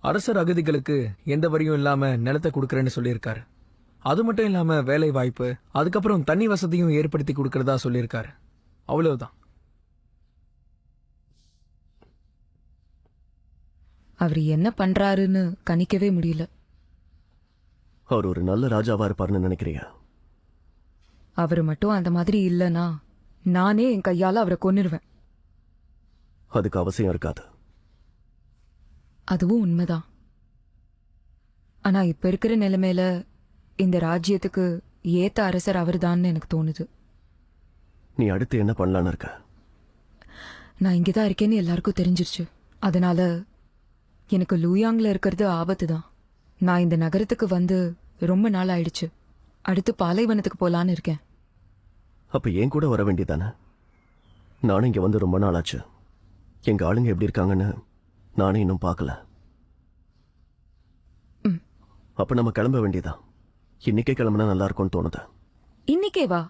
அரசர் அகதிகளுக்கு எந்த வரியும் இல்லாம நிலத்தை கொடுக்கறேன்னு சொல்லியிருக்காரு. அது மட்டும் இல்லாம வேலை வாய்ப்பு, அதுக்கப்புறம் தண்ணி வசதியும் ஏற்படுத்தி கொடுக்கறதா சொல்லியிருக்காரு. அவ்வளவுதான். அவர் என்ன பண்றாருன்னு கணிக்கவே முடியல. அவர் ஒரு நல்ல ராஜாவா இருப்பாருன்னு நினைக்கிறியா? அவர் மட்டும் அந்த மாதிரி இல்லனா நானே என் கையால அவரை கொன்னுருவேன். அதுக்கு அவசியம் இருக்காது. அதுவும் உண்மைதான். ஆனா இப்ப இருக்கிற நிலைமையில இந்த ராஜ்யத்துக்கு ஏத்த அரசர் அவர்தான்னு எனக்கு தோணுது. நீ அடுத்து என்ன பண்ணலான்னு இருக்க? நான் இங்கதான் இருக்கேன்னு எல்லாருக்கும் தெரிஞ்சிருச்சு. அதனால எனக்கு லூயாங்ல இருக்கிறது ஆபத்து தான். நான் இந்த நகரத்துக்கு வந்து ரொம்ப நாள் ஆயிடுச்சு. அடுத்து பாலைவனத்துக்கு போலான்னு இருக்கேன். அப்ப ஏன் கூட வர வேண்டியதானே? நானும் இங்க வந்து ரொம்ப நாள் ஆச்சு. எங்க ஆளுங்க எப்படி இருக்காங்கன்னு நானே இன்னும் பார்க்கல. அப்ப நம்ம கிளம்ப வேண்டியதான். இன்னைக்கே கிளம்புனா நல்லா இருக்கும்னு தோணுது. இன்னைக்கே வா.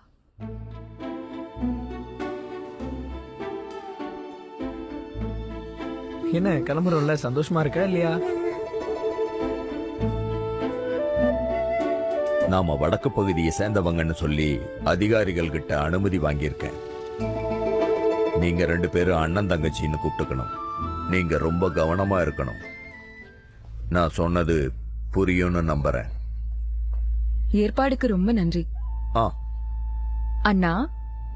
என்ன கிளம்புறோம்ல, சந்தோஷமா இருக்கா இல்லையா? நாம வடக்கு பகுதியை சேர்ந்தவங்கன்னு சொல்லி அதிகாரிகள் கிட்ட அனுமதி வாங்கியிருக்கேன். நீங்க 2 பேரும் அண்ணன் தங்கச்சின்னு கூப்பிட்டுக்கணும். நீங்க ரொம்ப கவனமா இருக்கணும். நான் சொன்னது புரியும்னு நம்புறேன். ஏற்பாடுக்கு ரொம்ப நன்றி. ஆ, அண்ணா,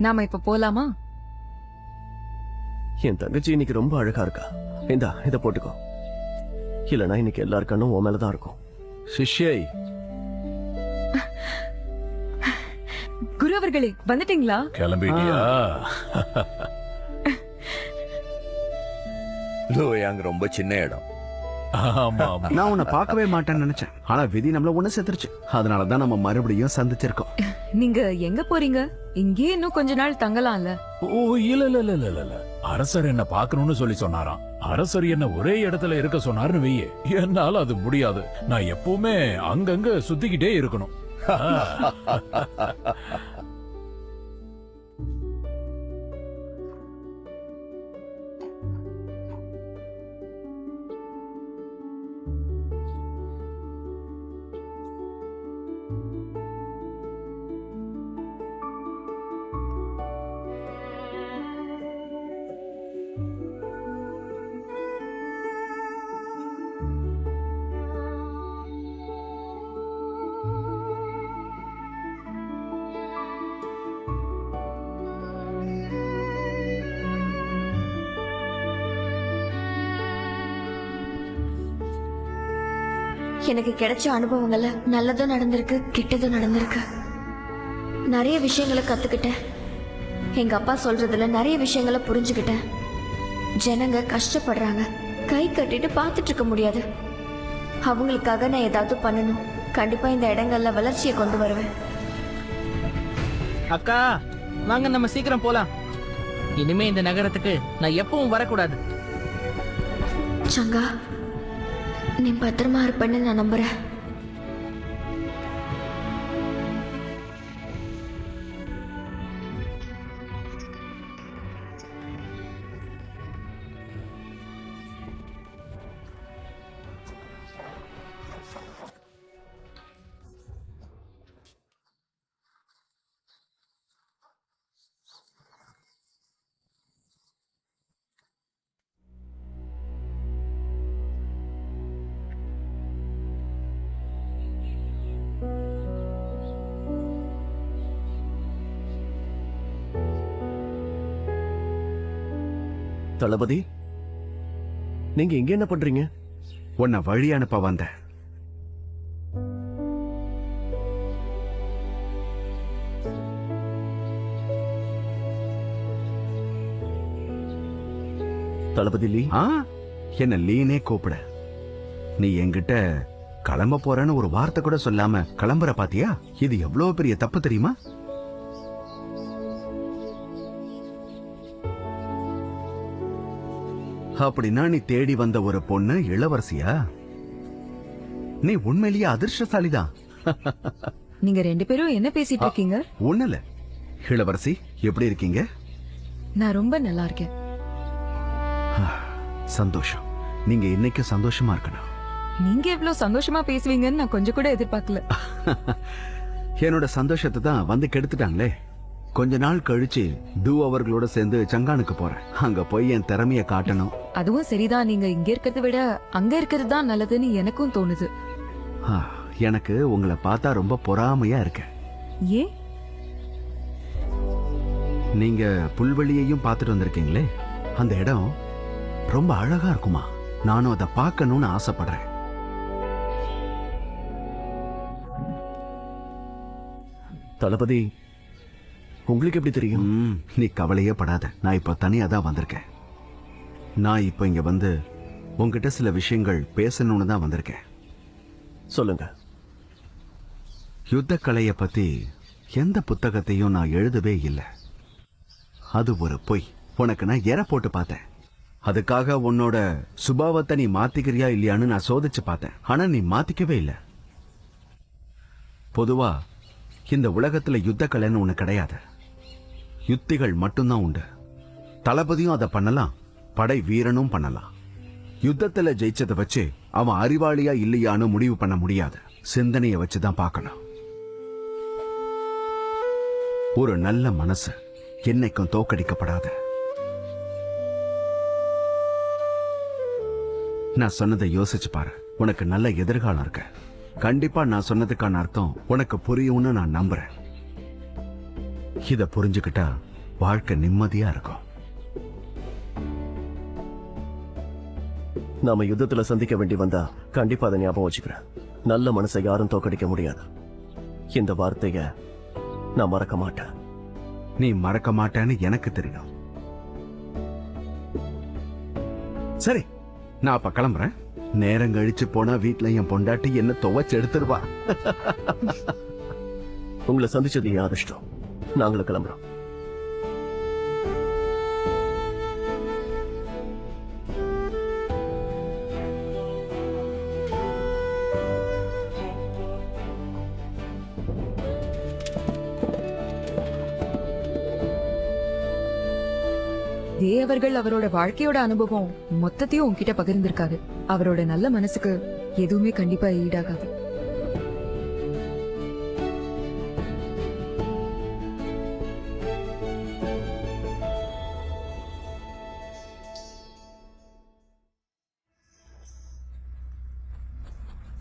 நாம இப்ப போலாமா? என் தங்கச்சி இன்னைக்கு ரொம்ப அழகா இருக்கா. இந்தா இதை போட்டுக்கோ. இல்லைன்னா இன்னைக்கு எல்லார் கண்ணும் உன் மேலதான் இருக்கும். சிஷ்யை, குரு அவர்களே, வந்துட்டீங்களா? கிளம்பிட்டியா? லோயாங் ரொம்ப சின்ன இடம். ஆமா ஆமா. நான் உன்னை பார்க்கவே மாட்டேன்னு நினைச்சேன். ஆனா விதி நம்மள ஒண்ணு சேர்த்துருச்சு. அதனாலதான் நம்ம மறுபடியும் சந்திச்சிருக்கோம். நீங்க எங்க போறீங்க? இங்கே இன்னும் கொஞ்ச நாள் தங்கலாம்ல. ஓ, இல்ல இல்ல இல்ல இல்ல இல்ல. அரசர் என்ன பார்க்கணும்னு சொல்லி சொன்னாராம். அரசர் என்ன ஒரே இடத்துல இருக்க சொன்னாருன்னு வெய்யே. என்னால அது முடியாது. நான் எப்பவுமே அங்கங்க சுத்திக்கிட்டே இருக்கணும். எனக்கு கிடைச்ச அனுபவங்கள்ல நல்லதும் நடந்திருக்கு, கெட்டதும் நடந்திருக்கு. நிறைய விஷயங்களை கத்துக்கிட்டேன். எங்க அப்பா சொல்றதுல நிறைய விஷயங்களை புரிஞ்சுக்கிட்டேன். ஜனங்க கஷ்டப்படுறாங்க, கை கட்டிட்டு பார்த்துட்டு இருக்க முடியாது. அவங்களுக்காக நான் ஏதாவது பண்ணணும். கண்டிப்பா இந்த இடங்கள்ல வளர்ச்சியை கொண்டு வருவேன். அக்கா, வாங்க நம்ம சீக்கிரம் போலாம். இனிமே இந்த நகரத்துக்கு நான் எப்பவும் வரக்கூடாது. சங்கா, நீ பத்திரமா இருப்பேன்னு நான் நம்புறேன். தளபதி, நீங்க இங்க என்ன பண்றீங்க? உன்னை வழி அனுப்ப வந்தேன். தளபதி லீ? என்ன லீனே கூப்பிட. நீ என்கிட்ட கிளம்ப போறேன்னு ஒரு வார்த்தை கூட சொல்லாம கிளம்புற பாத்தியா? இது எவ்வளவு பெரிய தப்பு தெரியுமா? அப்படின்னா நீ தேடி வந்த ஒரு பொண்ணு இளவரசியா? நீ உண்மையிலேயே அதிர்ஷ்டசாலிதான். நீங்க 2 பேரும் என்ன பேசிட்டு இருக்கீங்க? ஒண்ணு இல்ல. இளவரசி, எப்படி இருக்கீங்க? நான் ரொம்ப நல்லா இருக்கேன். சந்தோஷம். நீங்க இன்னைக்கு சந்தோஷமா இருக்கணும். நீங்க இவ்ளோ சந்தோஷமா பேசுவீங்கன்னு நான் கொஞ்சம் கூட எதிர்பார்க்கல. என்னோட சந்தோஷத்தை தான் வந்து கெடுத்துட்டாங்களே. கொஞ்ச நாள் கழிச்சு டூ அவர்களோட சேர்ந்து சங்கானுக்கு போறேன். அங்க போய் என் திறமைய காட்டணும். அதுவும் சரிதான். நீங்க இங்க இருக்கிறத விட அங்க இருக்கிறது தான் நல்லதுன்னு எனக்கும் தோணுது. எனக்கு உங்களை பார்த்தா ரொம்ப பொறாமையா இருக்கு. ஏன்? நீங்க புல்வெளியையும் பார்த்துட்டு வந்திருக்கீங்களே, அந்த இடம் ரொம்ப அழகா இருக்குமா. நானும் அதை பார்க்கணும்னு ஆசைப்படுறேன். தளபதி, உங்களுக்கு எப்படி தெரியும்? நீ கவலையே படாத. நான் இப்ப தனியா தான் வந்திருக்கேன். நான் இப்ப இங்க வந்து உங்ககிட்ட சில விஷயங்கள் பேசணும்னு தான் வந்திருக்கேன். சொல்லுங்க. யுத்த கலைய பத்தி எந்த புத்தகத்தையும் நான் எழுதவே இல்லை. அது ஒரு பொய். உனக்கு நான் எற போட்டு பார்த்தேன். அதுக்காக உன்னோட சுபாவத்தை நீ மாத்திக்கிறியா இல்லையான்னு நான் சோதிச்சு பார்த்தேன். ஆனா நீ மாத்திக்கவே இல்லை. பொதுவா இந்த உலகத்துல யுத்த கலைன்னு ஒண்ணு கிடையாது. யுத்திகள் மட்டும்தான் உண்டு. தளபதியும் அதை பண்ணலாம், படை வீரனும் பண்ணலாம். யுத்தத்துல ஜெயிச்சதை வச்சு அவன் அறிவாளியா இல்லையான்னு முடிவு பண்ண முடியாது. சிந்தனையை வச்சுதான் பார்க்கணும். ஒரு நல்ல மனசு என்னைக்கும் தோக்கடிக்கப்படாத. நான் சொன்னதை யோசிச்சு பாரு. உனக்கு நல்ல எதிர்காலம் இருக்கு. கண்டிப்பா நான் சொன்னதுக்கான அர்த்தம் உனக்கு புரியும்னு நான் நம்புறேன். இத புரிஞ்சுக்கிட்டா வாழ்க்கை நிம்மதியா இருக்கும். நாம யுத்தத்துல சந்திக்க வேண்டி வந்தா கண்டிப்பா அதை ஞாபகம் வச்சுக்கிறேன். நல்ல மனசை யாரும் தோக்கடிக்க முடியாது. இந்த வார்த்தைய நான் மறக்க மாட்டேன். நீ மறக்க மாட்டேன்னு எனக்கு தெரியும். சரி, நான் அப்ப கிளம்புறேன். நேரம் கழிச்சு போனா வீட்டுல என் பொண்டாட்டி என்ன துவைச்சு எடுத்துருவா. உங்களை சந்திச்சது என் அதிர்ஷ்டம். நாங்களும் கிளம்புறோம். அவர்கள் அவரோட வாழ்க்கையோட அனுபவம் மொத்தத்தையும் உன்கிட்ட பகிர்ந்திருக்காரு. அவரோட நல்ல மனசுக்கு எதுவுமே கண்டிப்பா ஈடாகாது.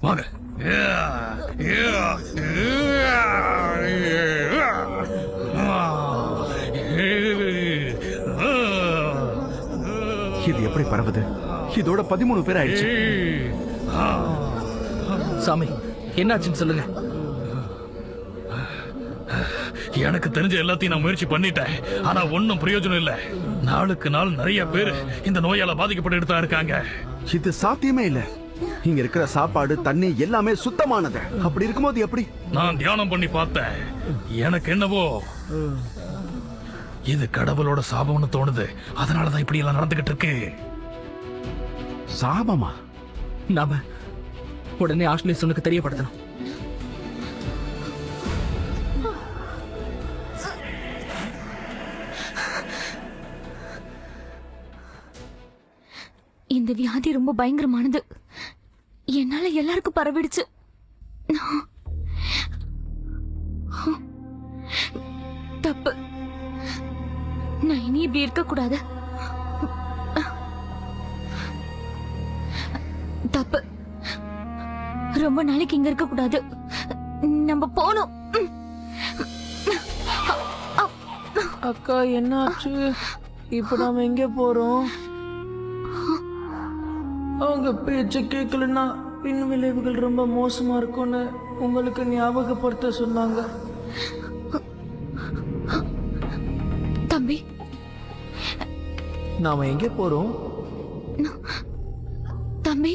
வாங்க. இது எப்படி பரவுது? இதோட 13 பேர் ஆயிடுச்சு. சாமி, என்னாச்சுன்னு சொல்லுங்க. எனக்கு தெரிஞ்ச எல்லாத்தையும் நான் முயற்சி பண்ணிட்டேன். ஆனா ஒன்னும் பிரயோஜனம் இல்ல. நாளுக்கு நாள் நிறைய பேர் இந்த நோயால பாதிக்கப்பட்டு தான் இருக்காங்க. இது சாத்தியமே இல்ல. இங்க இருக்கிற சாப்பாடு, தண்ணி எல்லாமே சுத்தமானது. அப்படி இருக்கும்போது எப்படி? நான் தியானம் பண்ணி பார்த்தேன். எனக்கு என்னவோ இது கடவுளோட சாபம்னு தோணுது. அதனாலதான் இப்படி எல்லாம் நடந்துகிட்டு இருக்கு. சாபமா? நாம உடனே ஆஷ்லேஷனுக்கு தெரியப்படுத்தணும். இந்த வியாதி ரொம்ப பயங்கரமானது. என்னால எல்லாருக்கும் பரவிடுச்சு. தப்பு. நான் இனி இப்படி இருக்க கூடாது. தப்பு. ரொம்ப நாளைக்கு இங்க இருக்க கூடாது. நம்ம போகணும். அக்கா, என்னாச்சு? இப்ப நாம எங்க போறோம்? அவங்க பேச்ச கேட்கலன்னா பின் விளைவுகள் ரொம்ப மோசமா இருக்கும்னு உங்களுக்கு ஞாபகப்படுத்த சொன்னாங்க. தம்பி, நாம எங்க போறோம்? தம்பி,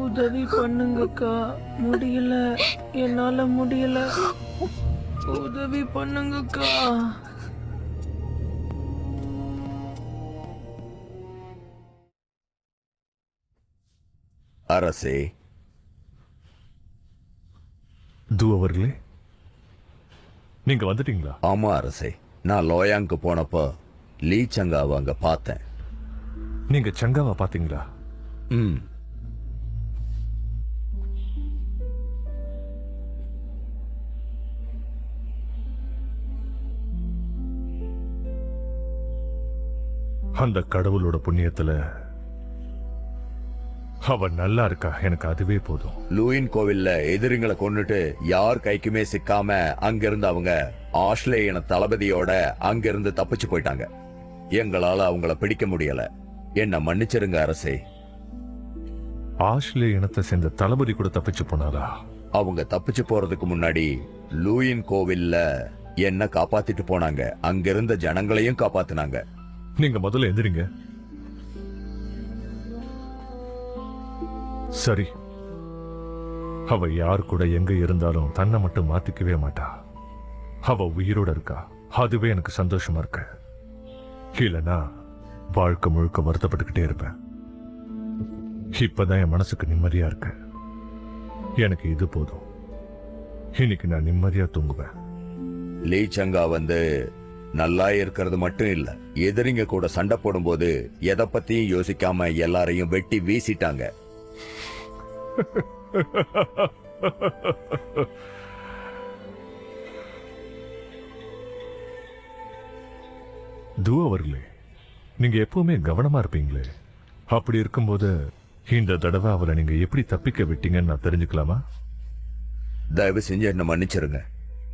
உதவி பண்ணுங்கக்கா. முடியல, என்னால முடியல. உதவி பண்ணுங்கக்கா. அரசே, தூ அவர்களே, நீங்க வந்துட்டீங்களா? ஆமா அரசே, நான் லோயாங்க்கு போனப்போ லீ சங்காவை அங்க பார்த்தேன். நீங்க சங்காவை பாத்தீங்களா? ம். அந்த கடவுளோட புண்ணியத்துல அவ நல்லா இருக்கா, எனக்கு அதுவே போதும். லூயின் கோவில்ல எதிரிங்களை கொன்னுட்டு யார் கைக்குமே சிக்காம அங்கிருந்து அவங்க ஆஸ்திரேலியன தளபதியோட அங்கிருந்து தப்பிச்சு போயிட்டாங்க. எங்களால அவங்கள பிடிக்க முடியல. என்ன மன்னிச்சிருங்க அரசே. ஆஸ்திரேலிய இனத்தை சேர்ந்த தளபதி கூட தப்பிச்சு போனாரா? அவங்க தப்பிச்சு போறதுக்கு முன்னாடி லூயின் கோவில்ல என்ன காப்பாத்திட்டு போனாங்க. அங்கிருந்த ஜனங்களையும் காப்பாத்தினாங்க. நீங்க முதல்ல எந்திரிங்க. சரி, அவ யார் கூட எங்க இருந்தாலும் தன்னை மட்டும் மாத்திக்கவே மாட்டா. அவ உயிரோட இருக்கா, அதுவே எனக்கு சந்தோஷமா இருக்கு. இல்லனா வாழ்க்கை முழுக்க வருத்தப்பட்டுக்கிட்டே இருப்பேன். இப்பதான் என் மனசுக்கு நிம்மதியா இருக்கு. எனக்கு இது போதும். இன்னைக்கு நான் நிம்மதியா தூங்குவேன். லீ சங்கா வந்து நல்லா இருக்கிறது மட்டும் இல்ல, எதிரிங்க கூட சண்டை போடும்போது எதை பத்தியும் யோசிக்காம எல்லாரையும் வெட்டி வீசிட்டாங்க. து அவர்களே, நீங்க எப்பவுமே கவனமா இருப்பீங்களே. அப்படி இருக்கும்போது இந்த தடவை அவளை நீங்க எப்படி தப்பிக்க விட்டீங்கன்னு நான் தெரிஞ்சுக்கலாமா? தயவு செஞ்சு என்ன மன்னிச்சிருங்க.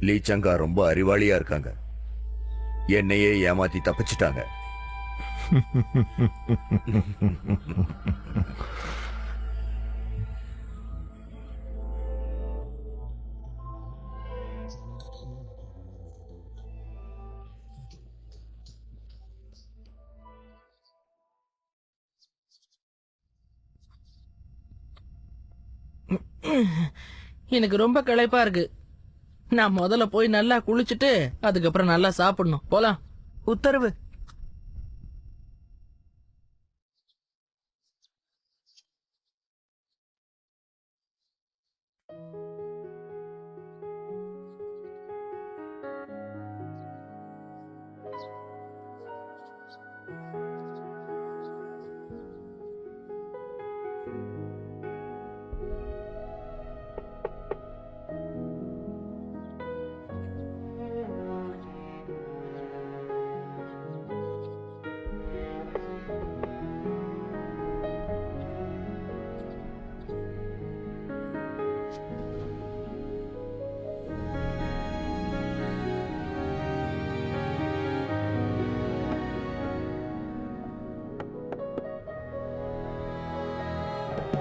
லீ சங்கா ரொம்ப அறிவாளியா இருக்காங்க. என்னையே ஏமாத்தி தப்பிச்சிட்டாங்க. எனக்கு ரொம்ப களைப்பா இருக்கு. நான் முதல்ல போய் நல்லா குளிச்சுட்டு அதுக்கப்புறம் நல்லா சாப்பிடணும். போலாம். உத்தரவு.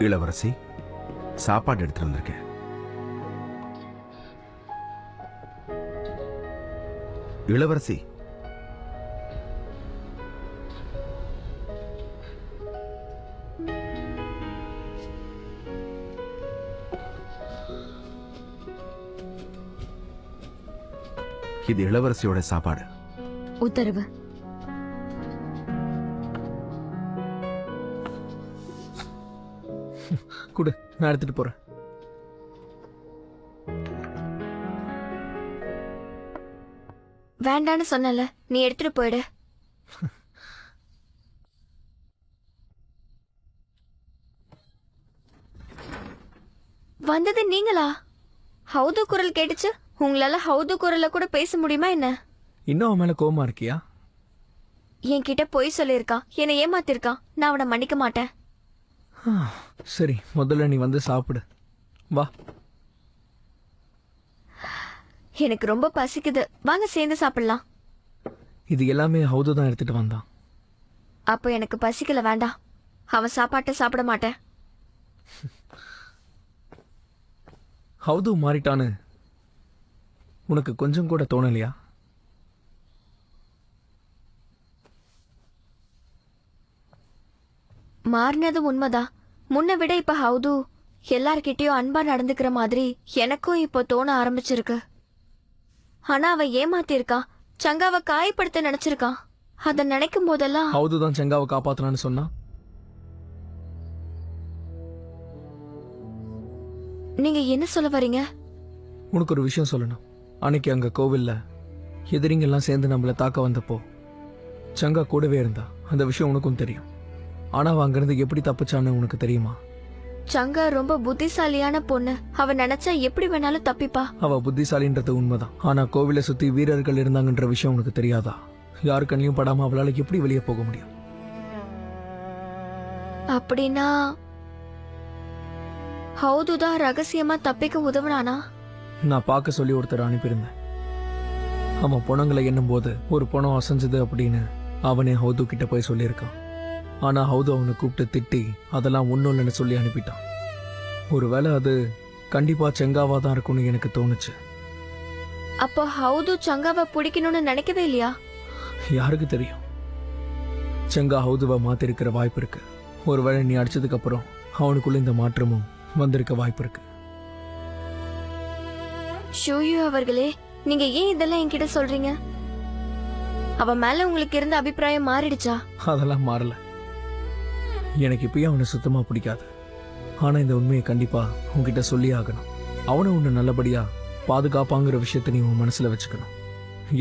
இளவரசி, சாப்பாடு எடுத்து வந்திருக்கேன். இளவரசி, இது இளவரசியோட சாப்பாடு. உத்தரவு. குடு, நான் எடுத்துட்டு போறேன். வேண்டான்னு சொன்னல, நீ எடுத்துட்டு போயிடு. வந்தது நீங்களா? ஹவுது குரல் கேட்டுச்சு. உங்களால ஹவுது குரல்ல கூட பேச முடியுமா என்ன? இன்னும் அவன் மேல கோவமா இருக்கியா? என்கிட்ட பொய் சொல்லியிருக்கான், என்னை ஏமாத்திருக்கான். நான் அவனை மன்னிக்க மாட்டேன். சரி, முதல்ல நீ வந்து சாப்பிடு. வா. எனக்கு ரொம்ப பசிக்குது, வாங்க சேர்ந்து சாப்பிடலாம். இது எல்லாமே ஹவுது தான் எடுத்துட்டு வந்தான். அப்போ எனக்கு பசிக்கல, வேண்டாம். அவன் சாப்பாட்டை சாப்பிட மாட்டேன். ஹவுது மாறிட்டான்னு உனக்கு கொஞ்சம் கூட தோணலையா? மாறினது உண்மைதான். முன்ன விட இப்ப ஹவுது எல்லார்கிட்டயும் அன்பா நடந்துக்கிற மாதிரி எனக்கும் இப்போ தோண ஆரம்பிச்சிருக்கு. ஆனா அவன் ஏமாத்திருக்கான், சங்காவை காயப்படுத்த நினைச்சிருக்கான். அத நினைக்கும் போதெல்லாம் ஹவுது தான் சங்காவை காப்பாத்தலான்னு சொன்னா. நீங்க என்ன சொல்ல வரீங்க? உனக்கு ஒரு விஷயம் சொல்லணும். அன்னைக்கு அங்க கோவில்ல எதிரிங்க எல்லாம் சேர்ந்து நம்மள தாக்க வந்தப்போ சங்கா கூடவே இருந்தா. அந்த விஷயம் உனக்கும் தெரியும். ஆனா அவ அங்கிருந்து எப்படி தப்பிச்சான்னு உனக்கு தெரியுமா? சங்கா ரொம்ப புத்திசாலியான பொண்ணு. அவ நினைச்சா எப்படி வேணாலும் தப்பிப்பா. அவ புத்திசாலின்றது உண்மைதான். ஆனா கோவிலை சுத்தி வீரர்கள் இருந்தாங்கன்ற விஷயம் உனக்கு தெரியாதா? யாரு கண்ணியும் படாம அவளால எப்படி வெளியே போக முடியும்? அப்படின்னா ஹவுதுதான் ரகசியமா தப்பிக்க உதவுனானா? நான் பார்க்க சொல்லி ஒருத்தர் அனுப்பியிருந்தேன். அவன் பணங்களை எண்ணும் போது ஒரு பணம் அசைஞ்சது அப்படின்னு அவனே ஹவுது கிட்ட போய் சொல்லியிருக்கான். ஆனா ஹவுது அவனை கூப்பிட்டு திட்டி அதெல்லாம் ஒன்றும் இல்லைன்னு சொல்லி அனுப்பிட்டான். ஒருவேளை அது கண்டிப்பா செங்காவா தான் இருக்கும்னு எனக்கு தோணுச்சு. அப்போ ஹவுது சங்காவை பிடிக்கணும்னு நினைக்கவே இல்லையா? யாருக்கு தெரியும்? செங்கா ஹவுதுவை மாத்திருக்கிற வாய்ப்பு இருக்கு. ஒருவேளை நீ அடிச்சதுக்கு அப்புறம் அவனுக்குள்ள இந்த மாற்றமும் வந்திருக்க வாய்ப்பு இருக்கு. ஷூயு அவர்களே, நீங்க ஏன் இதெல்லாம் என்கிட்ட சொல்றீங்க? அவ மேல உங்களுக்கு இருந்த அபிப்பிராயம் மாறிடுச்சா? அதெல்லாம் மாறல. எனக்கு இப்பயும் அவனை சுத்தமா பிடிக்காது. ஆனா இந்த உண்மையை கண்டிப்பா உன்கிட்ட சொல்லி ஆகணும். அவனை உன்னை நல்லபடியா பாதுகாப்பாங்கிற விஷயத்த நீ உன் மனசுல வச்சுக்கணும்.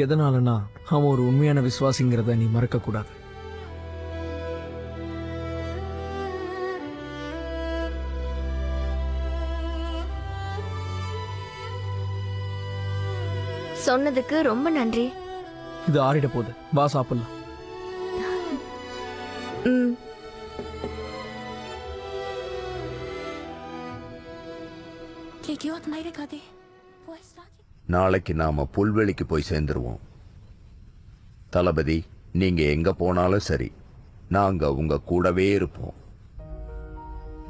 எதனாலனா அவன் ஒரு உண்மையான விசுவாசிங்கிறத நீ மறக்க கூடாது. சொன்னதுக்கு ரொம்ப நன்றி. இது ஆறிட போகுது, வா சாப்பிடலாம். ம். நாளைக்கு நாம புல்வெளிக்கு போய் சேர்ந்துருவோம். தளபதி, நீங்க எங்க போனாலும் சரி, நாங்க உங்க கூடவே இருப்போம்.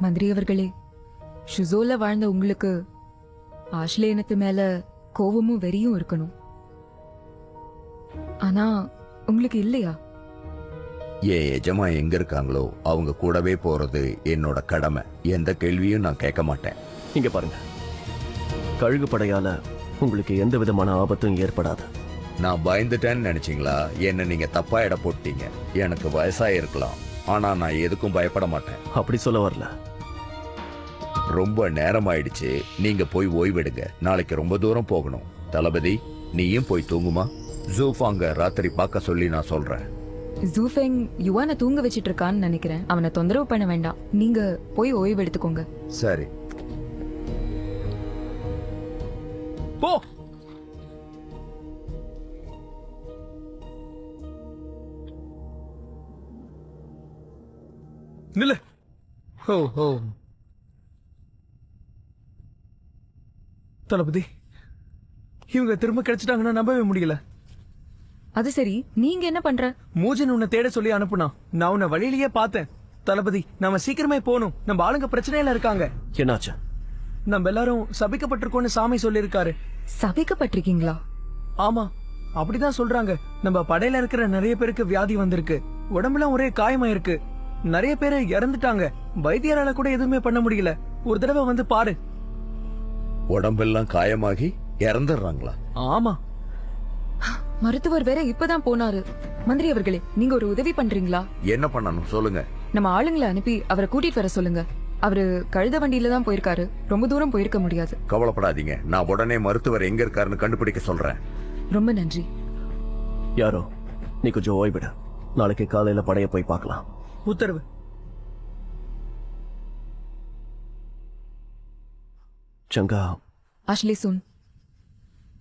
மந்திரி அவர்களே, ஷுசோல வாழ்ந்த உங்களுக்கு ஆஷ்லே இனத்து மேல கோவமும் வெறியும் இருக்கணும். ஆனா உங்களுக்கு இல்லையா? என் எஜமா எங்க இருக்காங்களோ அவங்க கூடவே போறது என்னோட கடமை. எந்த கேள்வியும் நான் கேட்க மாட்டேன். இங்க பாருங்க, கழுகு படையால உங்களுக்கு எந்த விதமான ஆபத்தும் ஏற்படாது. நான் பயந்துட்டேன்னு நினைச்சீங்களா? என்ன நீங்க தப்பா எடை போட்டீங்க. எனக்கு வயசாயிருக்கலாம், ஆனா நான் எதுக்கும் பயப்பட மாட்டேன். அப்படி சொல்ல வரல. ரொம்ப நேரம் ஆயிடுச்சு, நீங்க போய் ஓய்வெடுங்க. நாளைக்கு ரொம்ப தூரம் போகணும். தளபதி, நீயும் போய் தூங்குமா? ஜூஃபாங்க ராத்திரி பார்க்க சொல்லி நான் சொல்றேன். ஜூஃபெங் யுவானை தூங்க வச்சிட்டு இருக்கான்னு நினைக்கிறேன். அவனை தொந்தரவு பண்ண வேண்டாம். நீங்க போய் ஓய்வு எடுத்துக்கோங்க. சரி. போ. நில்லு. ஓ ஓ தளபதி, இவங்க திரும்ப கிடைச்சிட்டாங்கன்னா நம்பவே முடியல. அது சரி, நீங்க என்ன பண்ற? மூஜன் உன்னை தேட சொல்லி அனுப்புனா. நான் உன்னை வழியிலேயே பார்த்தேன். தளபதி, நாம சீக்கிரமே போகணும். நம்ம ஆளுங்க பிரச்சனையில இருக்காங்க. என்னாச்சு? நம்ம எல்லாரும் சபிக்கப்பட்டிருக்கோம்னு சாமி சொல்லியிருக்காரு. சபிக்கப்பட்டிருக்கீங்களா? ஆமா, அப்படிதான் சொல்றாங்க. நம்ம படையில இருக்கிற நிறைய பேருக்கு வியாதி வந்திருக்கு. உடம்புலாம் ஒரே காயமா இருக்கு. நிறைய பேரு இறந்துட்டாங்க. வைத்தியரால கூட எதுவுமே பண்ண முடியல. ஒரு தடவை வந்து பாரு. உடம்பெல்லாம் காயமாகி இறந்துடுறாங்களா? ஆமா. மருத்துவர் வேற இப்பதான் போனாரு. மந்திரி அவர்களே, நீங்க ஒரு உதவி பண்றீங்களா? என்ன பண்ணணும் சொல்லுங்க. நம்ம ஆளுங்களை அனுப்பி அவரை கூட்டிட்டு வர சொல்லுங்க. அவரு கழுத வண்டியில தான் போயிருக்காரு. ரொம்ப தூரம் போயிருக்க முடியாது. கவலைப்படாதீங்க, நான் உடனே மருத்துவர் எங்க இருக்காருன்னு கண்டுபிடிக்க சொல்றேன். ரொம்ப நன்றி. யாரோ, நீ கொஞ்சம் ஓய்விட. நாளைக்கு காலையில படைய போய் பார்க்கலாம். உத்தரவு. சங்கா, ஆஷ்லி சுன்,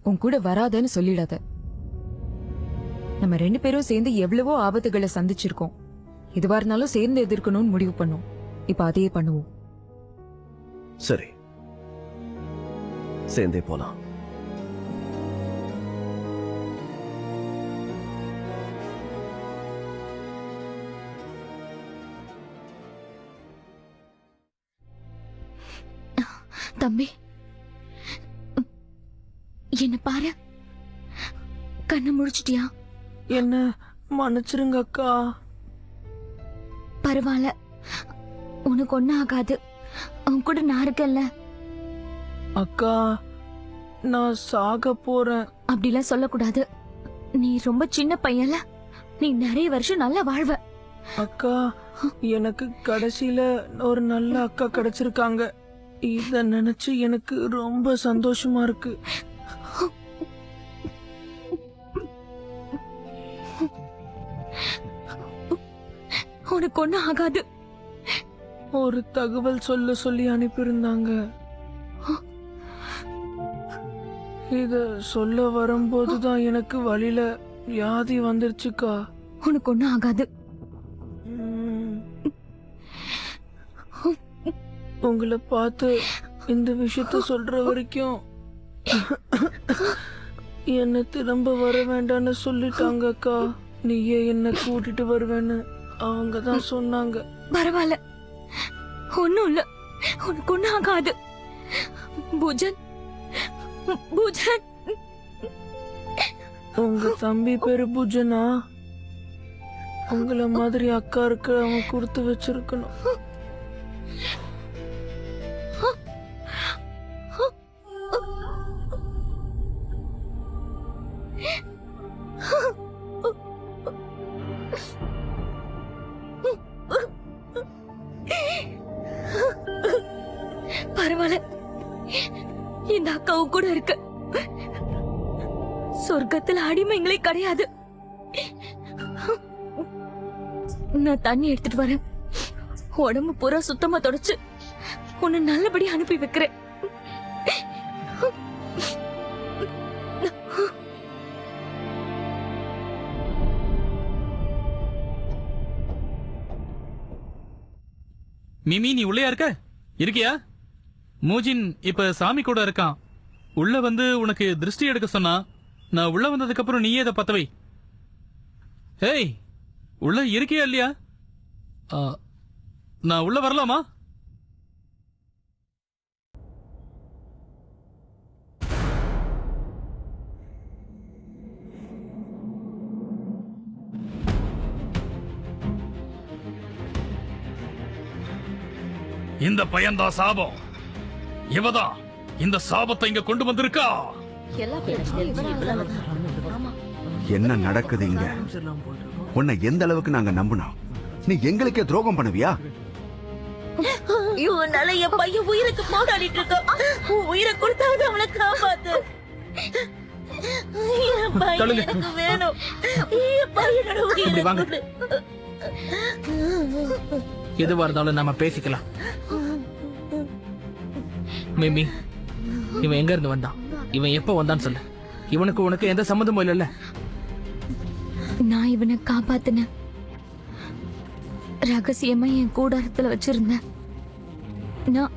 உன் கூட வராதன்னு சொல்லிடாத. நம்ம 2 பேரும் சேர்ந்து எவ்வளவோ ஆபத்துகளை சந்திச்சிருக்கோம். எதுவா இருந்தாலும் சேர்ந்து எதிர்க்கணும்னு முடிவு பண்ணோம். இப்ப அதையே பண்ணுவோம். சரி, சேர்ந்தே போலாம். தம்பி, என்ன பாரு. கண்ணு முடிச்சிட்டியா? என்ன மன்னிச்சிருங்க அக்கா. பரவாயில்ல, உனக்கு ஒன்னும் ஆகாது. உன் கூட நான் இருக்கேன்ல. அக்கா, நான் சாக போறேன். அப்படிலாம் சொல்லக்கூடாது. நீ ரொம்ப சின்ன பையன்ல. நீ நிறைய வருஷம் நல்லா வாழ்வ. அக்கா, எனக்கு கடைசியில ஒரு நல்ல அக்கா கிடைச்சிருக்காங்க. இத நினைச்சு எனக்கு ரொம்ப சந்தோஷமா இருக்கு. உனக்கு ஒண்ணும் ஆகாது. ஒரு தகவல் சொல்ல சொல்லி அனுப்பியிருந்தாங்க. இத சொல்ல வரும்போதுதான் எனக்கு வழியில வியாதி வந்துருச்சுக்கா. உனக்கு ஒண்ணும் ஆகாது. உங்களை பார்த்து இந்த விஷயத்த சொல்ற வரைக்கும் என்ன திரும்ப வர வேண்டாம்னு சொல்லிட்டாங்க அக்கா. நீயே என்ன கூட்டிட்டு வருவேன்னு அவங்க தான் சொன்னாங்க. பரவாயில்ல, ஒண்ணும் இல்ல, உனக்கு ஒண்ணும் ஆகாது. பூஜன், பூஜன். உங்க தம்பி பேரு பூஜனா? உங்கள மாதிரி அக்கா இருக்க அவன் கொடுத்து வச்சிருக்கணும். பரவாயில்ல, இந்த அக்காவும் கூட இருக்கு. சொர்க்கத்துல அடிமைங்களே கிடையாது. நான் தண்ணி எடுத்துட்டு வரேன். உடம்பு பூரா சுத்தமா தொடச்சு உன்னை நல்லபடி அனுப்பி வைக்கிறேன். மிமி, நீ உள்ளயா இருக்க? இருக்கியா? மூஜின் இப்ப சாமி கூட இருக்கான். உள்ள வந்து உனக்கு திருஷ்டி எடுக்க சொன்னா. நான் உள்ள வந்ததுக்கு அப்புறம் நீயே இதை பத்த வை. ஏய், உள்ள இருக்கியா இல்லையா? நான் உள்ள வரலாமா? இந்த பையன்தான் சாபம். இவதான் இந்த சாபத்தை இங்க கொண்டு வந்திருக்கா. என்ன நடக்குது இங்க? உன்னை எந்த அளவுக்கு நாங்க நம்பினோம்? நீ எங்களுக்கே துரோகம் பண்ணுவியா? இவனால என் பையன் உயிருக்கு போராடிட்டு இருக்கான். உயிரை கொடுத்தாவது அவனை காப்பாத்து. என் பையன் எனக்கு வேணும். என் பையனோட உயிரை கொடு. எதுவா இருந்தாலும் நாம பேசிக்கலாம். மிமி, இவன் எங்க இருந்து வந்தான்? இவன் எப்ப வந்தான்னு சொல்லு. இவனுக்கு உனக்கு எந்த சம்மந்தமும் இல்லைல்ல? நான் இவனை காப்பாத்தினேன். ரகசியமா என் கூடாரத்துல வச்சிருந்தேன். நான்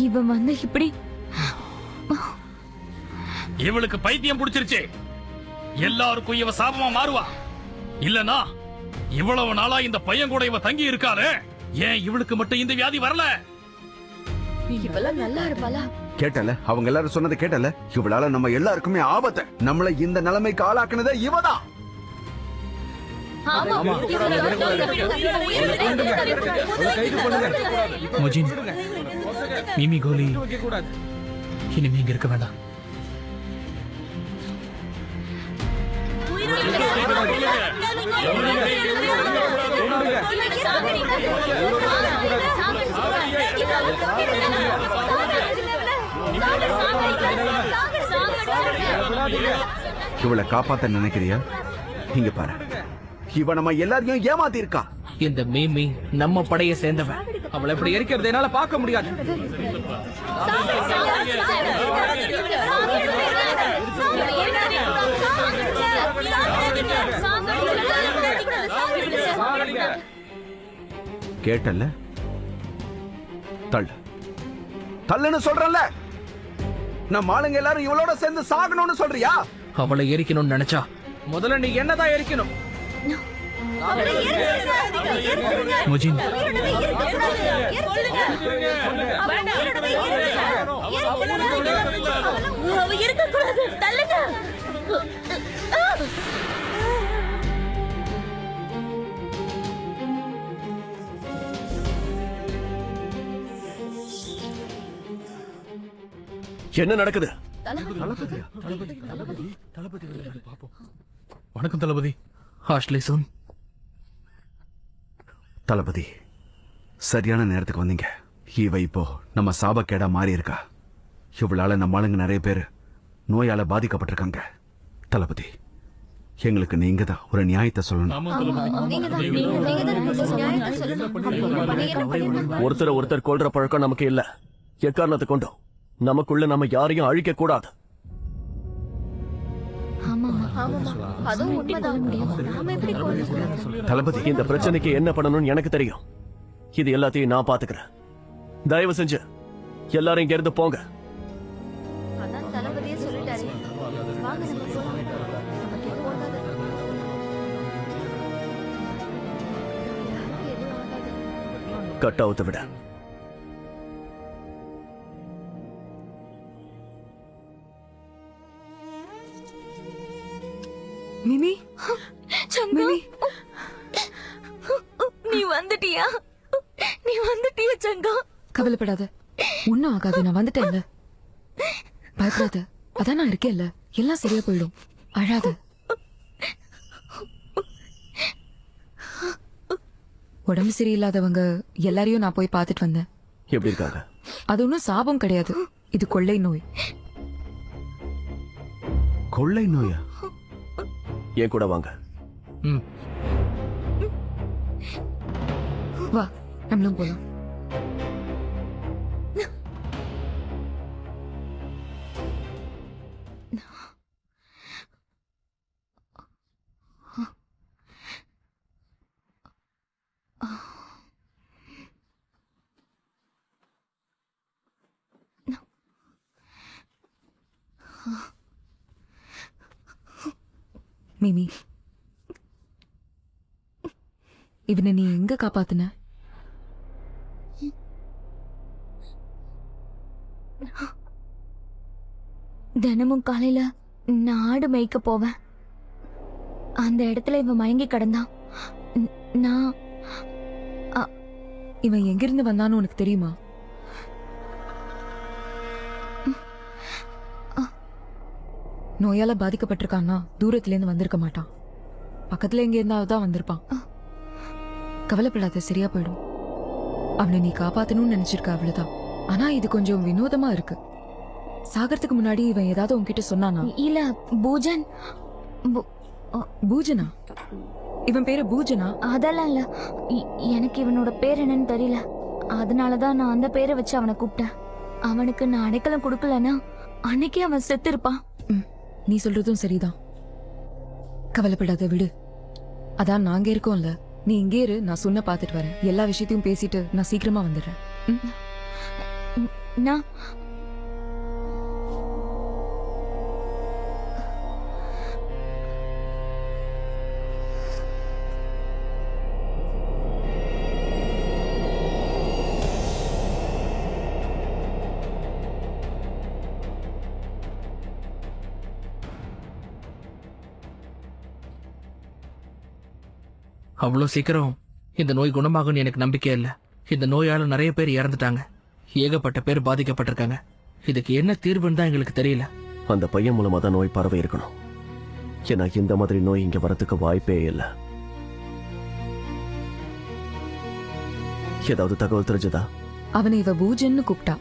இவன் வந்து இப்படி இவளுக்கு பைத்தியம் பிடிச்சிருச்சு. எல்லாருக்கும் இவ சாபமா மாறுவா. இல்லனா இவ்வளவு நாளா இந்த பையன் கூட இவ தங்கி இருக்காரு. ஏன் இவளுக்கு மட்டும் இந்த வியாதி வரல? இவெல்லாம் நல்லா இருப்பாளா? கேட்டல, அவங்க எல்லாரும் சொன்னதை கேட்டல. இவளால நம்ம எல்லாருக்குமே ஆபத்து. நம்மள இந்த நிலைமைக்கு ஆளாக்குனதே இவதான். மோஜின், மிமி கோலி இனிமே இங்க இருக்க வேண்டாம். இவளை காப்பாத்த நினைக்கிறியா? இங்க பாரு, இவ நம்ம எல்லாரையும் ஏமாத்தி இருக்கா. இந்த மிமி நம்ம படையை சேர்ந்தவன். அவளை இப்படி எரிக்கிறது என்னால பார்க்க முடியாது. கேட்டல்ல, தள்ளு தள்ளுன்னு சொல்றல. நம்ம ஆளுங்க எல்லாரும் இவளோட சேர்ந்து சாகணும்னு சொல்றியா? அவளை எரிக்கணும்னு நினைச்சா முதல்ல நீ என்னதான் எரிக்கணும். முஜின், என்ன நடக்குது? வணக்கம் தளபதி. ஆஷ்லேசன். தளபதி, சரியான நேரத்துக்கு வந்தீங்க. இவ இப்போ நம்ம சாபக்கேடா மாறி இருக்கா. இவளால நம்ம ஆளுங்க நிறைய பேர் நோயால பாதிக்கப்பட்டிருக்காங்க. தளபதி, எங்களுக்கு நீங்க தான் ஒரு நியாயத்தை சொல்லணும். ஆமா தளபதி. ஒருத்தரை ஒருத்தர் கொல்ற பழக்கம் நமக்கு இல்ல. எக்காரணத்தை கொண்டும் நமக்குள்ள நம்ம யாரையும் அழிக்க கூடாது. தளபதி, இந்த பிரச்சனைக்கு என்ன பண்ணணும்னு எனக்கு தெரியும். இது எல்லாத்தையும் நான் பாத்துக்கிறேன். தயவு செஞ்சு எல்லாரும் இங்க இருந்து போங்க. கட் அவுத்த விட மிமி, மிமி, நீ வந்துட்டியா? நீ வந்துட்டியா சங்கா? கவலைப்படாத, ஒன்னும் ஆகாது. நான் வந்துட்டேன்ல, பயப்படாத. அதான் நான் இருக்கேன்ல, எல்லாம் சரியா போயிடும். அழாத. உடம்பு சரியில்லாதவங்க எல்லாரையும் நான் போய் பார்த்துட்டு வந்தேன். எப்படி இருக்காங்க? அது ஒன்றும் சாபம் கிடையாது, இது கொள்ளை நோய். கொள்ளை நோயா? என் கூட வாங்க. வா, நம்மளும் போலாம். மிமி, இவனை நீ எங்க காப்பாத்துன? தினமும் காலையில நான் ஆடு மேய்க்க போவேன். அந்த இடத்துல இவன் மயங்கி கிடந்தான். நான் இவன் எங்கிருந்து வந்தான்னு உனக்கு தெரியுமா? நோயால பாதிக்கப்பட்டிருக்கான்னா தூரத்துல இருந்து வந்திருக்க மாட்டான். பக்கத்துல எங்க இருந்தாவது தான் வந்திருப்பான். கவலைப்படாத, சரியா போயிடும். அவனை நீ காப்பாத்தணும்னு நினைச்சிருக்க, அவ்வளவுதான். ஆனா இது கொஞ்சம் வினோதமா இருக்கு. சாகறதுக்கு முன்னாடி இவன் ஏதாவது உன்கிட்ட சொன்னானா? இல்ல, பூஜன். பூஜனா? இவன் பேரு பூஜனா? அதெல்லாம் இல்ல. எனக்கு இவனோட பேர் என்னன்னு தெரியல. அதனாலதான் நான் அந்த பேரை வச்சு அவனை கூப்பிட்டேன். அவனுக்கு நான் அடைக்கலம் கொடுக்கலன்னா அன்னைக்கே அவன் செத்து இருப்பான். நீ சொல்றதும் சரிதான். கவலைப்படாத, விடு. அதான் நாங்க இருக்கோம்ல, நீ இங்கே இரு. நான் சொன்ன பாத்துட்டு வரேன். எல்லா விஷயத்தையும் பேசிட்டு நான் சீக்கிரமா வந்துடுறேன். நான் அவ்வளோ சீக்கிரம் இந்த நோய் குணமாகும்னு எனக்கு நம்பிக்கை இல்லை. இந்த நோயால நிறைய பேர் இறந்துட்டாங்க, ஏகப்பட்ட பேர் பாதிக்கப்பட்டிருக்காங்க. இதுக்கு என்ன தீர்வுன்னு தான் எங்களுக்கு தெரியல. அந்த பையன் மூலமா தான் நோய் பரவ இருக்கணும். ஏன்னா இந்த மாதிரி நோய் இங்க வரதுக்கு வாய்ப்பே இல்லை. ஏதாவது தகவல் தெரிஞ்சதா? அவனை இவ பூஜன்னு கூப்பிட்டா.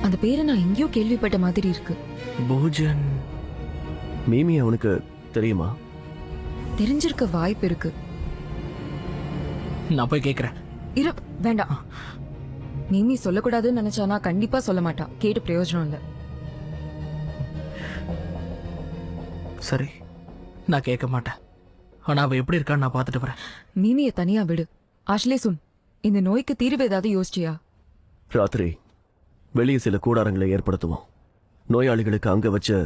அந்த பேரை நான் எங்கேயோ கேள்விப்பட்ட மாதிரி இருக்கு. பூஜன்? மீமி அவனுக்கு தெரியுமா? தெரிஞ்சிருக்க வாய்ப்பு இருக்கு. நான் போய் கேக்குறேன். இரு, வேண்டாம். மீமி சொல்லக்கூடாதுன்னு நினைச்சானா கண்டிப்பா சொல்ல மாட்டா. கேட்டு பிரயோஜனம் இல்ல. சரி, நான் கேட்க மாட்டேன். ஆனா அவ எப்படி இருக்கான்னு நான் பார்த்துட்டு வரேன். மீமியை தனியா விடு. ஆஷ்லே சுன், இந்த நோய்க்கு தீர்வு ஏதாவது யோசிச்சியா? ராத்திரி வெளியே சில கூடாரங்களை ஏற்படுத்துவோம். நோயாளிகளுக்கு அங்க வச்சு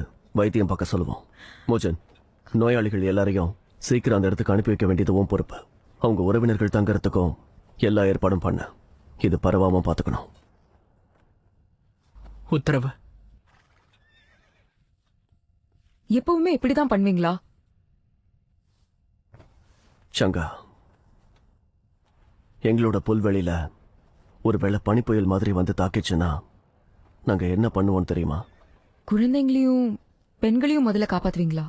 வைத்தியம் பார்க்க சொல்லுவோம். மோஜன், நோயாளிகள் எல்லாரையும் சீக்கிரம் அந்த இடத்துக்கு அனுப்பி வைக்க வேண்டியதுவும் பொறுப்பு. அவங்க உறவினர்கள் தங்கறதுக்கும் எல்லா ஏற்பாடும் பண்ண. இது பரவாம பாத்துக்கணும். உத்தரவு. எப்பவுமே இப்படிதான் பண்ணுவீங்களா? சங்கா, எங்களோட புல்வெளியில ஒருவேளை பனிப்புயல் மாதிரி வந்து தாக்கிச்சுன்னா நாங்க என்ன பண்ணுவோம் தெரியுமா? குழந்தைங்களையும் பெண்களையும் முதல்ல காப்பாத்துவீங்களா?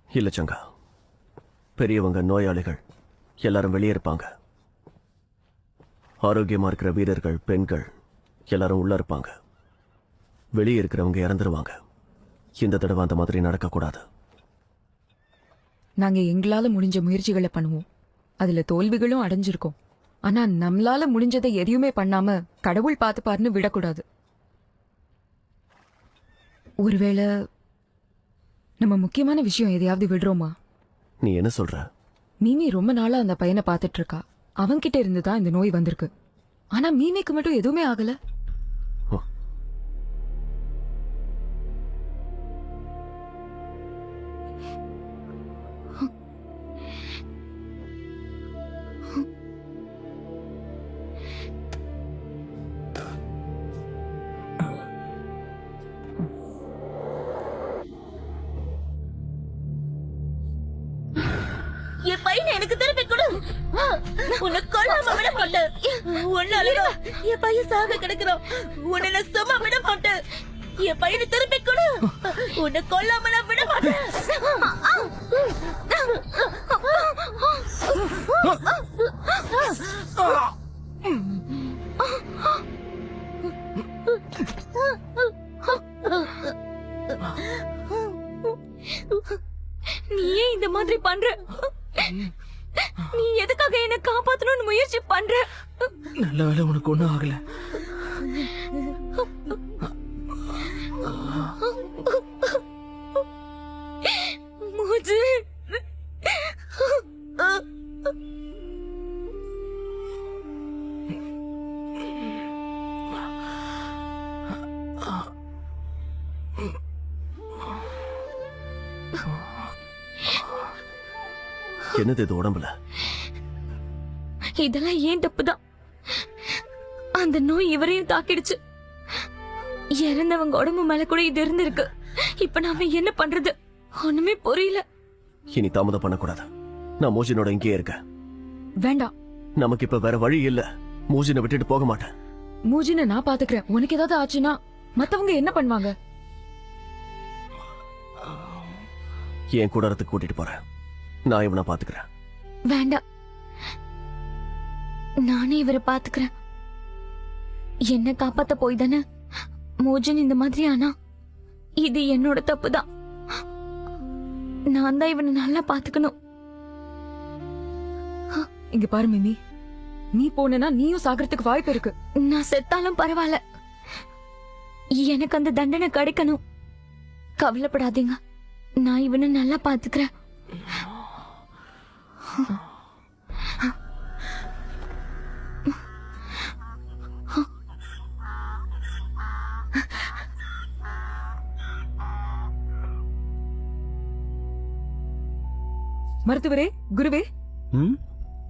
இல்ல சங்கா, பெரியவங்க, நோயாளிகள் எல்லாரும் வெளியே இருப்பாங்க. ஆரோக்கியமா இருக்கிற வீரர்கள், பெண்கள் எல்லாரும் உள்ள இருப்பாங்க. வெளியே இருக்கிறவங்க இறந்துருவாங்க. இந்த தடவை அந்த மாதிரி நடக்கக்கூடாது. நாங்க எங்களால முடிஞ்ச முயற்சிகளை பண்ணுவோம். அதுல தோல்விகளும் அடைஞ்சிருக்கோம். ஆனா நம்மளால முடிஞ்சதை எதையுமே பண்ணாம கடவுள் பார்த்துப்பாருன்னு விடக்கூடாது. ஒருவேளை நம்ம முக்கியமான விஷயம் எதையாவது விடுறோமா? நீ என்ன சொல்ற? மீமி ரொம்ப நாளா அந்த பையனை பார்த்துட்டு இருக்கா. அவன்கிட்ட இருந்து தான் இந்த நோய் வந்திருக்கு. ஆனா மீமிக்கு மட்டும் எதுவுமே ஆகல. என் பையனை எனக்கு திருப்பி கொடு. உன்னை கொல்லாம விட மாட்டேன். உன்னால என் பையன் சாக கிடக்குறான். உன்னை நான் சும்மா விட மாட்டேன். என் பையனை திருப்பி கொடு. உன்னை கொல்லாம நான் விட மாட்டேன். நீ ஏன் இந்த மாதிரி பண்ற? நீ எதுக்காக என்ன காப்பாத்தணும்னு முயற்சி பண்ற? நல்ல வேளை உனக்கு ஒண்ணும் ஆகல. மூஜி, என்னது இது உடம்புல? இதெல்லாம் ஏன் தப்புதான். அந்த நோய் இவரையும் தாக்கிடுச்சு. இறந்தவங்க உடம்பு மேல கூட இது இருந்திருக்கு. இப்ப நாம என்ன பண்றது? ஒண்ணுமே புரியல. இனி தாமதம் பண்ணக்கூடாது. நான் மூஜினோட இங்கேயே இருக்கேன். வேண்டாம், நமக்கு இப்ப வேற வழி இல்ல. மூஜினை விட்டுட்டு போக மாட்டேன். மூஜினை நான் பாத்துக்கிறேன். உனக்கு ஏதாவது ஆச்சுன்னா மத்தவங்க என்ன பண்ணுவாங்க? என் கூடாரத்துக்கு கூட்டிட்டு போறேன். நான் இவனை பாத்துக்கிறேன். வேண்டாம், நானே இவரை பாத்துக்கிறேன். என்ன காப்பாத்த போய் தானே மோஜன் இந்த மாதிரி ஆனா இது என்னோட தப்புதான். நான் தான் இவனை நல்லா பாத்துக்கணும். இங்க பாரு மிமி, நீ போனா நீயும் சாகறதுக்கு வாய்ப்பு இருக்கு. நான் செத்தாலும் பரவாயில்ல, எனக்கு அந்த தண்டனை கிடைக்கணும். கவலைப்படாதீங்க, நான் இவனை நல்லா பாத்துக்கிறேன். மருத்துவரே, குருவே,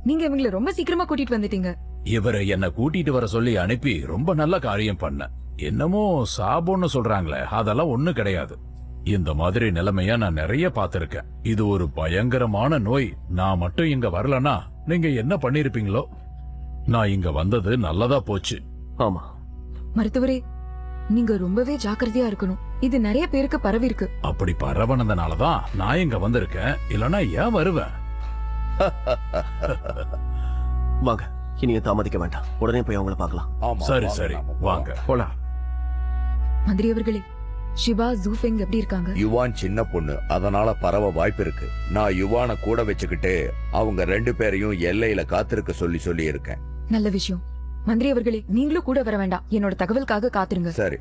நீங்க இவங்களை ரொம்ப சீக்கிரமா கூட்டிட்டு வந்துட்டீங்க. இவரை என்ன கூட்டிட்டு வர சொல்லி அனுப்பி ரொம்ப நல்ல காரியம் பண்ண. என்னமோ சாபம்னு சொல்றாங்களே, அதெல்லாம் ஒண்ணு கிடையாது. இந்த மாதிரி நிலைமைய நான் நிறைய பார்த்திருக்கேன். இது ஒரு பயங்கரமான நோய். நான் மட்டும் இங்க வரலனா நீங்க என்ன பண்ணிருப்பீங்களோ. நான் இங்க வந்தது நல்லதா போச்சு. ஆமா மருத்துவரே, நீங்க ரொம்பவே ஜாக்கிரதையா இருக்கணும். இது நிறைய பேருக்கு பரவி இருக்கு. அப்படி பரவனதுனாலதான் நான் இங்க வந்திருக்கேன். இல்லனா ஏன் வருவேன்? வாங்க, இனியும் தாமதிக்க வேண்டாம். உடனே போய் அவங்கள பார்க்கலாம். சரி சரி, வாங்க போலாம். மந்திரி அவர்களே, ஷிபா ஜூஃபெங் எப்படி இருக்காங்க? யுவான் சின்ன பொண்ணு, அதனால பரவ வாய்ப்பு இருக்கு. நான் யுவானை கூட வச்சுக்கிட்டு அவங்க 2 பேரையும் எல்லையில காத்திருக்க சொல்லி இருக்கேன். நல்ல விஷயம். மந்திரி அவர்களே, நீங்களும் கூட வர வேண்டாம். என்னோட தகவலுக்காக காத்திருங்க. சரி.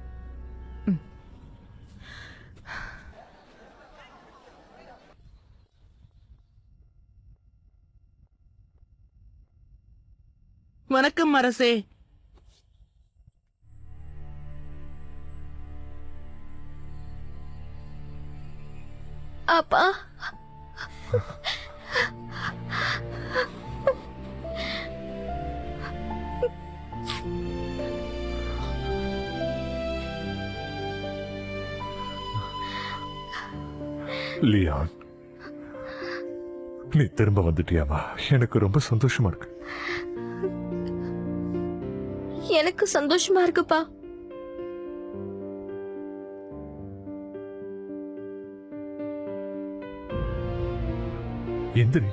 வணக்கம் அரசே. அப்பா, லியான், நீ திரும்ப வந்துட்டியாமா? எனக்கு ரொம்ப சந்தோஷமா இருக்கு. எனக்கு சந்தோஷமா இருக்குப்பா. எந்திரி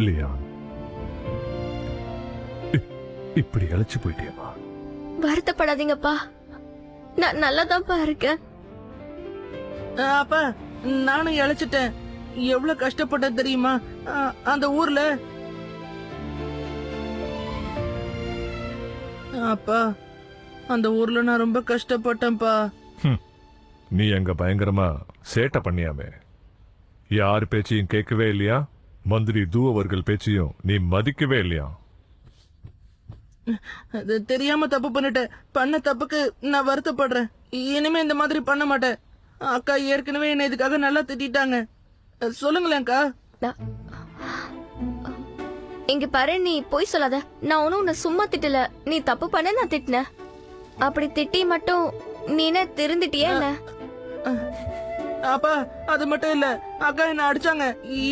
லியான். இப்படி அழைச்சு போயிட்டியம்மா? வருத்தப்படாதீங்கப்பா, நான் நல்லாதான்ப்பா இருக்கேன். அப்பா, நானும் இழைச்சிட்டேன். எவ்வளவு கஷ்டப்பட்டேன் தெரியுமா அந்த ஊர்ல. அப்பா, அந்த ஊர்ல நான் ரொம்ப கஷ்டப்பட்டேன்ப்பா. நீ அங்க பயங்கரமா சேட்டை பண்ணியாமே. யார் பேச்சையும் கேட்கவே இல்லையா? மந்திரி தூ அவர்கள் பேச்சையும் நீ மதிக்கவே இல்லையா? அது தெரியாம தப்பு பண்ணிட்டேன். பண்ண தப்புக்கு நான் வருத்தப்படுறேன். இனிமே இந்த மாதிரி பண்ண மாட்டேன். அக்கா ஏற்கனவே என்ன இதுக்காக நல்லா திட்டாங்க. சொல்லுங்களேன்க்கா. இங்க பாரு, நீ போய் சொல்லாத. நான் ஒன்னும் உன்னை சும்மா திட்டல. நீ தப்பு பண்ண நான் திட்டினேன். அப்படி திட்டி மட்டும் நீ என்ன திருந்திட்டியா என்ன? அப்பா, அது மட்டும் இல்ல, அக்கா என்ன அடிச்சாங்க.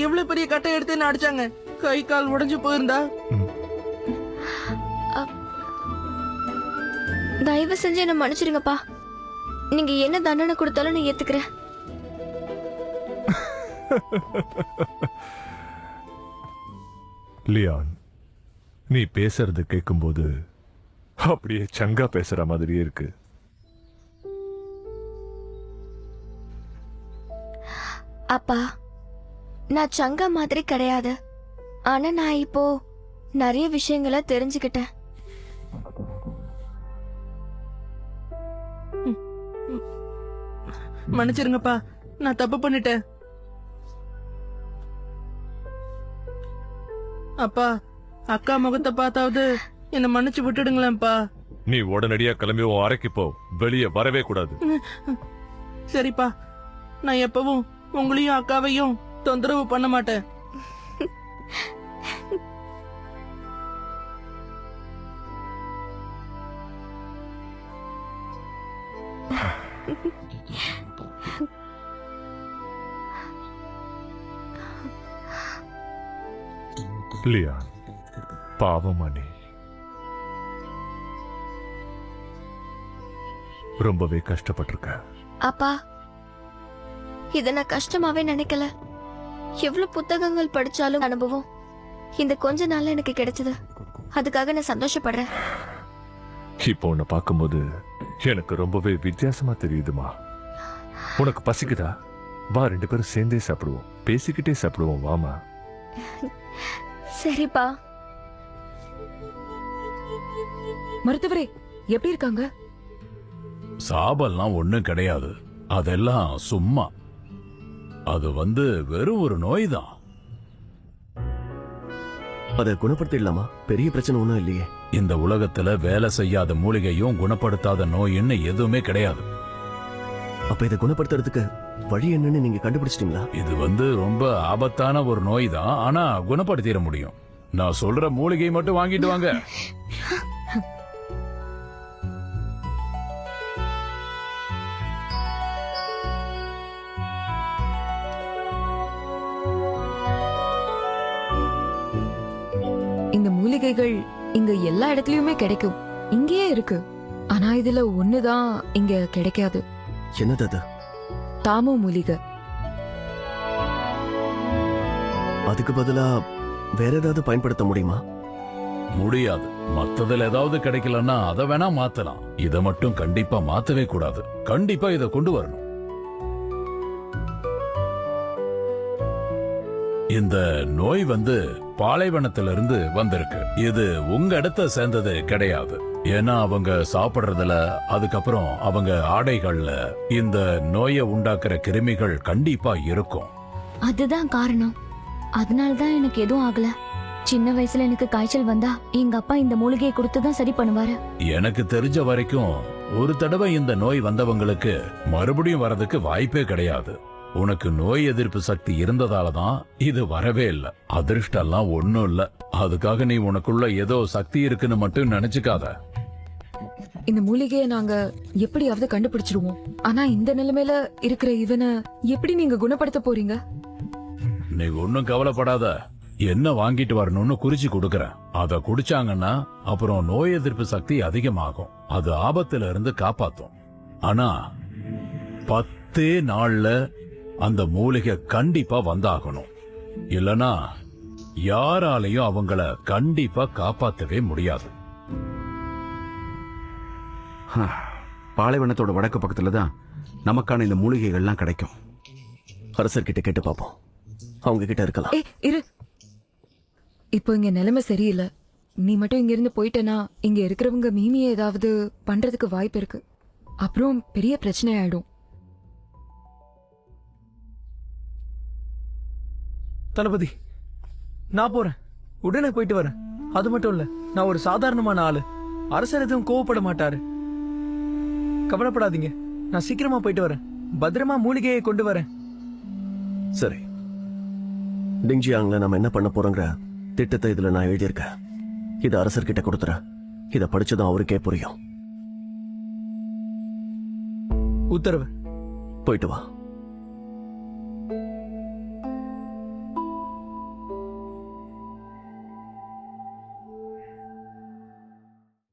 இவ்வளவு பெரிய கட்டை எடுத்து என்ன அடிச்சாங்க. கை கால் உடைஞ்சு போயிருந்தா. தயவு செஞ்சு என்ன மன்னிச்சிருங்கப்பா. நீங்க என்ன தண்டனை கொடுத்தாலும் நான் ஏத்துக்கிறேன். லியான், நீ பேசுறது கேட்கும்போது அப்படியே சங்கா பேசுற மாதிரியே இருக்கு. அப்பா, நான் சங்கா மாதிரி கிடையாது. ஆனா நான் இப்போ நிறைய விஷயங்களை தெரிஞ்சுக்கிட்டேன். மன்னிச்சிருங்கப்பா, நான் தப்பு பண்ணிட்டேன். அப்பா, அக்கா முகத்தை பார்த்தாவது என்ன மன்னிச்சு விட்டுடுங்களேன்ப்பா. நீ உடனடியா கிளம்பி உன் அறைக்கு போ. வெளியே வரவே கூடாது. சரிப்பா, நான் எப்பவும் உங்களையும் அக்காவையும் தொந்தரவு பண்ண மாட்டேன். லியான், பாவமா நீ ரொம்பவே கஷ்டப்பட்டிருக்க. அப்பா, இத நான் கஷ்டமாவே நினைக்கல. எவ்வளவு புத்தகங்கள் படிச்சாலும் அனுபவம் இந்த கொஞ்ச நாள்ல எனக்கு கிடைச்சது. அதுக்காக நான் சந்தோஷப்படுறேன். இப்போ உன்னை பார்க்கும்போது எனக்கு ரொம்பவே வித்தியாசமா தெரியுதுமா. உனக்கு பசிக்குதா? வா, 2 பேரும் சேர்ந்தே சாப்பிடுவோம். பேசிக்கிட்டே சாப்பிடுவோம், வாமா. சரிப்பா. மருத்துவரே, எப்படி இருக்காங்க? சாபெல்லாம் ஒண்ணும் கிடையாது. அதெல்லாம் சும்மா. அது வெறும் ஒரு நோய் தான். அதை குணப்படுத்திடலாமா? பெரிய பிரச்சனை ஒன்றும் இல்லையே. இந்த உலகத்துல வேலை செய்யாத மூலிகையும் குணப்படுத்தாத நோயின்னு எதுவுமே கிடையாது. அப்ப இதை குணப்படுத்துறதுக்கு வழி என்னன்னு நீங்க கண்டுபிடிச்சிட்டீங்களா? இது ரொம்ப ஆபத்தான ஒரு நோய் தான். ஆனா குணப்படுத்திட முடியும். நான் சொல்ற மூலிகை மட்டும் வாங்கிட்டு வாங்க. இந்த மூலிகைகள் இங்க எல்லா இடத்துலயுமே கிடைக்கும். இங்கேயே இருக்கு. ஆனா இதுல ஒண்ணுதான் இங்க கிடைக்காது. என்னது அது? தாமோ மூலிகை. அதுக்கு பதிலா வேற ஏதாவது பயன்படுத்த முடியுமா? முடியாது. மத்ததுல ஏதாவது கிடைக்கலன்னா அதை வேணா மாத்தலாம். இதை மட்டும் கண்டிப்பா மாத்தவே கூடாது. கண்டிப்பா இதை கொண்டு வரணும். இந்த நோய் பாலைவனத்திலிருந்து வந்திருக்கு. இது உங்க இடத்தை சேர்ந்தது கிடையாது. ஏன்னா அவங்க சாப்பிடுறதுல, அதுக்கப்புறம் அவங்க ஆடைகள்ல இந்த நோயை உண்டாக்குற கிருமிகள் கண்டிப்பா இருக்கும். அதுதான் காரணம். அதனாலதான் எனக்கு எதுவும் ஆகல. சின்ன வயசுல எனக்கு காய்ச்சல் வந்தா எங்க அப்பா இந்த மூலிகையை கொடுத்துதான் சரி பண்ணுவாரு. எனக்கு தெரிஞ்ச வரைக்கும் ஒரு தடவை இந்த நோய் வந்தவங்களுக்கு மறுபடியும் வரதுக்கு வாய்ப்பே கிடையாது. உனக்கு நோய் எதிர்ப்பு சக்தி இருந்ததால தான் இது வரவே இல்லை. அதிர்ஷ்டம்லாம் ஒண்ணும் இல்ல. அதுக்காக நீ உனக்குள்ள ஏதோ சக்தி இருக்குன்னு மட்டும் நினைச்சுக்காத. இந்த மூலிகையை நாங்க எப்படியாவது கண்டுபிடிச்சிருவோம். ஆனா இந்த நிலைமையில இருக்கிற இவனை எப்படி நீங்க குணப்படுத்த போறீங்க? நீ ஒன்னும் கவலைப்படாத. என்ன வாங்கிட்டு வரணும்னு குறிச்சு கொடுக்கறேன். அத குடிச்சாங்கன்னா அப்புறம் நோய் எதிர்ப்பு சக்தி அதிகமாகும். அது ஆபத்துல இருந்து காப்பாத்தும். ஆனா 10 நாள்ல அந்த மூலிகை கண்டிப்பா வந்தாகணும். இல்லனா யாராலையும் அவங்கள கண்டிப்பா காப்பாத்தவே முடியாது. பாலைவனத்தோட வடக்கு பக்கத்துல தான் நமக்கான இந்த மூலிகைகள்லாம் கிடைக்கும். அரசர்கிட்ட கேட்டு பார்ப்போம். அவங்க கிட்ட இருக்கலாம். ஏய் இரு, இப்போ இங்க நிலைமை சரியில்லை. நீ மட்டும் இங்க இருந்து போயிட்டேனா இங்க இருக்கிறவங்க மீமியை ஏதாவது பண்றதுக்கு வாய்ப்பு இருக்கு. அப்புறம் பெரிய பிரச்சனை ஆயிடும். தளபதி, நான் போறேன். உடனே போயிட்டு வரேன். அது மட்டும் இல்ல, நான் ஒரு சாதாரணமான ஆளு. அரசர் எதுவும் கோவப்பட மாட்டாரு. கவலைப்படாதீங்க, நான் சீக்கிரமா போயிட்டு வரேன். பத்திரமா மூலிகையை கொண்டு வரேன். சரி, டிங்ஜியாங்ல நம்ம என்ன பண்ண போறோங்கிற திட்டத்தை இதுல நான் எழுதியிருக்கேன். இதை அரசர்கிட்ட கொடுத்துறேன். இதை படிச்சதும் அவருக்கே புரியும். உத்தரவு. போயிட்டு வா.